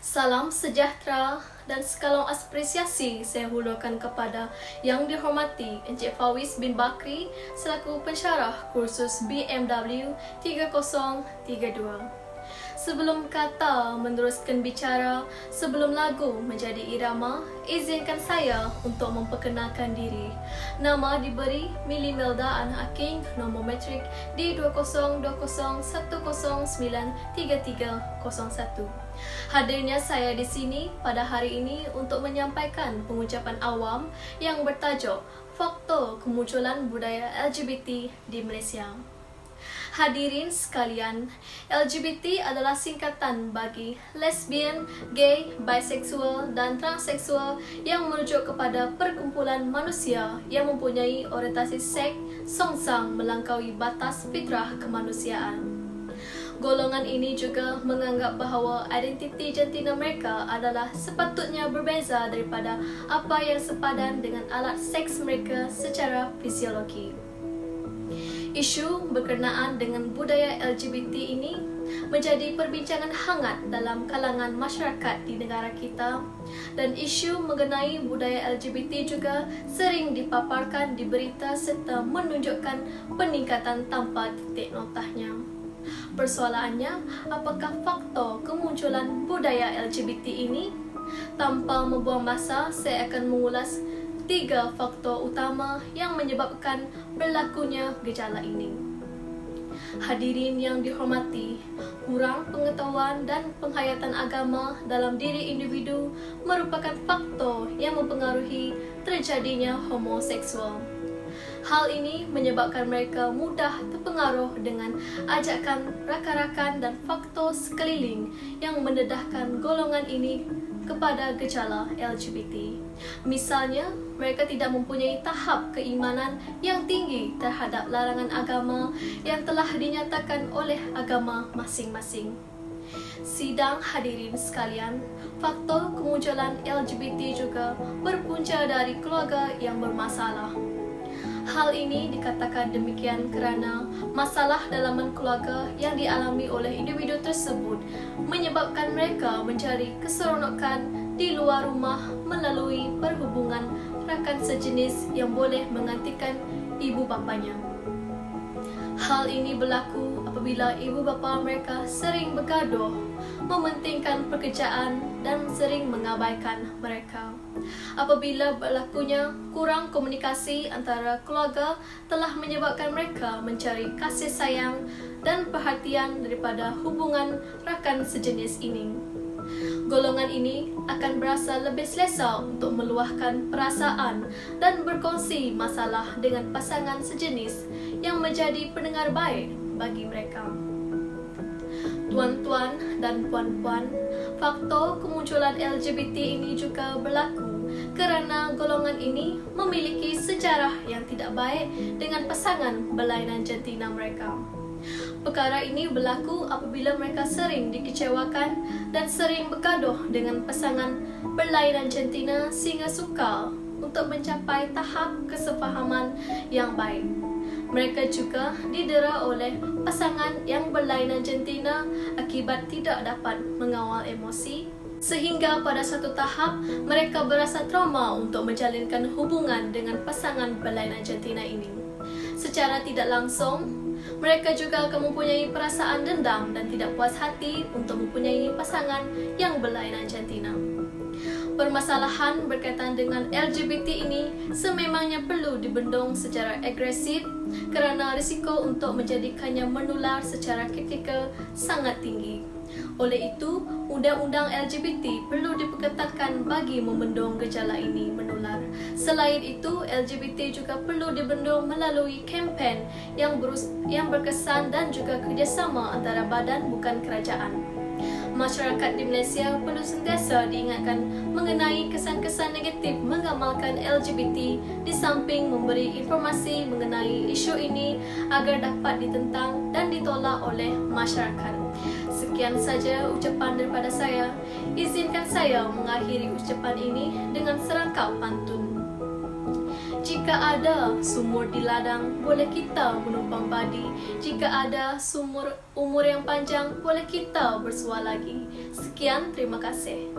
Salam sejahtera dan sekalong apresiasi saya hulurkan kepada Yang Dihormati Encik Fawis bin Bakri selaku pensyarah kursus BMW 3032. Sebelum kata meneruskan bicara, sebelum lagu menjadi irama, izinkan saya untuk memperkenalkan diri. Nama diberi Millie Melda An Haking, nombor metrik D2020109331. Hadirnya saya di sini pada hari ini untuk menyampaikan pengucapan awam yang bertajuk Faktor Kemunculan Budaya LGBT di Malaysia. Hadirin sekalian, LGBT adalah singkatan bagi lesbian, gay, bisexual dan transseksual yang merujuk kepada perkumpulan manusia yang mempunyai orientasi seks songsang melampaui batas fitrah kemanusiaan. Golongan ini juga menganggap bahawa identiti jantina mereka adalah sepatutnya berbeza daripada apa yang sepadan dengan alat seks mereka secara fisiologi. Isu berkenaan dengan budaya LGBT ini menjadi perbincangan hangat dalam kalangan masyarakat di negara kita, dan isu mengenai budaya LGBT juga sering dipaparkan di berita serta menunjukkan peningkatan tanpa titik notahnya. Persoalannya, apakah faktor kemunculan budaya LGBT ini? Tanpa membuang masa, saya akan mengulas 3 faktor utama yang menyebabkan berlakunya gejala ini. Hadirin yang dihormati, kurang pengetahuan dan penghayatan agama dalam diri individu merupakan faktor yang mempengaruhi terjadinya homoseksual. Hal ini menyebabkan mereka mudah terpengaruh dengan ajakan rakan-rakan dan faktor sekeliling yang mendedahkan golongan ini kepada gejala LGBT. Misalnya, mereka tidak mempunyai tahap keimanan yang tinggi terhadap larangan agama yang telah dinyatakan oleh agama masing-masing. Sidang hadirin sekalian, faktor kemunculan LGBT juga berpunca dari keluarga yang bermasalah. Hal ini dikatakan demikian kerana masalah dalaman keluarga yang dialami oleh individu tersebut menyebabkan mereka mencari keseronokan di luar rumah melalui perhubungan rakan sejenis yang boleh menggantikan ibu bapanya. Hal ini berlaku apabila ibu bapa mereka sering bergaduh, mementingkan pekerjaan dan sering mengabaikan mereka. Apabila berlakunya kurang komunikasi antara keluarga telah menyebabkan mereka mencari kasih sayang dan perhatian daripada hubungan rakan sejenis ini. Golongan ini akan berasa lebih selesa untuk meluahkan perasaan dan berkongsi masalah dengan pasangan sejenis yang menjadi pendengar baik bagi mereka. Tuan-tuan dan puan-puan, faktor kemunculan LGBT ini juga berlaku kerana golongan ini memiliki sejarah yang tidak baik dengan pasangan berlainan jantina mereka. Perkara ini berlaku apabila mereka sering dikecewakan dan sering bergaduh dengan pasangan berlainan jantina sehingga sukar untuk mencapai tahap kesefahaman yang baik. Mereka juga didera oleh pasangan yang berlainan jantina akibat tidak dapat mengawal emosi, sehingga pada satu tahap mereka berasa trauma untuk menjalinkan hubungan dengan pasangan berlainan jantina ini. Secara tidak langsung, mereka juga akan mempunyai perasaan dendam dan tidak puas hati untuk mempunyai pasangan yang berlainan jantina. Permasalahan berkaitan dengan LGBT ini sememangnya perlu dibendung secara agresif kerana risiko untuk menjadikannya menular secara kritikal sangat tinggi. Oleh itu, undang-undang LGBT perlu diperketatkan bagi membendung gejala ini menular. Selain itu, LGBT juga perlu dibendung melalui kempen yang berkesan dan juga kerjasama antara badan bukan kerajaan. Masyarakat di Malaysia perlu sentiasa diingatkan mengenai kesan-kesan negatif mengamalkan LGBT di samping memberi informasi mengenai isu ini agar dapat ditentang dan ditolak oleh masyarakat. Sekian saja ucapan daripada saya. Izinkan saya mengakhiri ucapan ini dengan serangkap pantun. Jika ada sumur di ladang, boleh kita menumpang padi. Jika ada sumur umur yang panjang, boleh kita bersua lagi. Sekian, terima kasih.